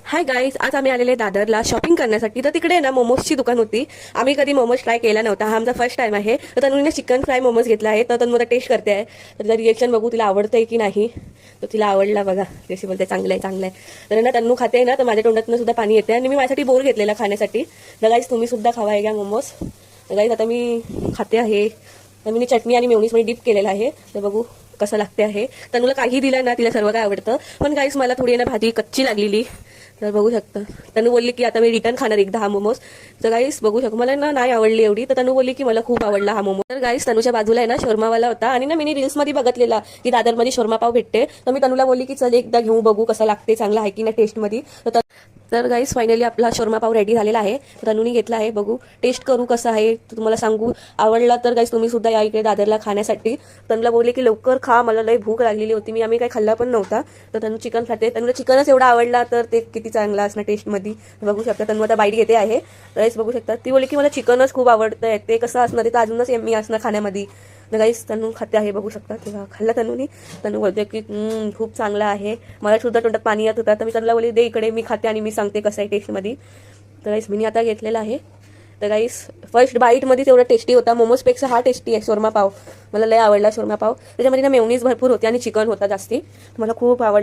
Hi guys, आज आम्ही आलेले दादरला शॉपिंग करण्यासाठी. तर तिकडे ना मोमोजची दुकान होती. आम्ही कधी मोमोज ट्राय केला नव्हता, हा आमचा फर्स्ट टाइम आहे. तर तनुने चिकन फ्राय मोमोज घेतला आहे. तर तनु आता टेस्ट करते आहे. तर तिला रिएक्शन बघू, तिला आवडतंय की नाही. तर तिला आवडला बघा, जशी बोलते चांगलं आहे चांगलं आहे. तर ना तनु खाते ना, तर माझ्या तोंडातनं सुद्धा पाणी येते. आणि मी माझ्यासाठी बोर घेतलेला खाण्यासाठी. तर गाईज तुम्ही सुद्धा खावा आहे का मोमोज. तर गाईज आता मी खाते आहे. तर मी चटणी आणि मेयोनीजमध्ये डिप केलेला आहे. तर बघू कसं लागते आहे. तनुला काही दिलं ना, तिला सर्व काय आवडतं. पण गाईज मला थोडी ना भाजी कच्ची लागलेली. तर बघू शकता. तनु बोलली की आता मी रिटर्न खाणार एकदा हा मोमोज. तर गाईस बघू शकतो, मला ना नाही आवडली एवढी. तर तनु बोलली की मला खूप आवडला हा मोमोज. तर गाईस तनुच्या बाजूला आहे ना शोरमावाला होता. आणि ना मी रील्समध्ये बघितलेला की दादरमध्ये शोरमा पाव भेटते. तर मी तनुला बोलली की चल एकदा घेऊ, बघू कसं लागते, चांगला आहे की नाही टेस्टमध्ये. तर गाईस फायनली आपला शोरमा पाव रेडी झालेला आहे. तनुनी घेतला आहे, बघू टेस्ट करू कसं आहे. तुम्हाला सांगू, आवडला तर गाईस तुम्ही सुद्धा या इकडे दादरला खाण्यासाठी. तनुला बोलले की लवकर खा, मला लई भूक लागलेली होती. आम्ही काही खाल्ला पण नव्हता. तर तनु चिकन खाते. तनुला चिकनच एवढा आवडला, तर ते किती चांगला असणार टेस्टमध्ये. बघू शकता तनु आता बाईट घेते आहे. तर गाईस बघू शकता, ती बोलली की मला चिकनच खूप आवडतं, ते कसं असणार ते तर अजूनच यम्मी असणार खाण्यामध्ये. तर गाईस तनु खाते आहे, बघू शकता. तेव्हा खाल्ला तनुनी. तनु बोलते की खूप चांगला आहे. मला सुद्धा तोंडात पाणी येत होता. तर मी तनुला बोलली दे इकडे, मी खाते आणि मी सांगते कसं आहे टेस्टमध्ये. तर गाईस मी आता घेतलेला आहे. तर गाईस फर्स्ट बाईटमध्ये तेवढा टेस्टी होता. मोमोजपेक्षा हा टेस्टी आहे शोरमा पाव. मला लय आवडला शोरमा पाव. त्याच्यामध्ये ना मेयोनीज भरपूर होती आणि चिकन होता जास्ती. मला खूप आवडलं.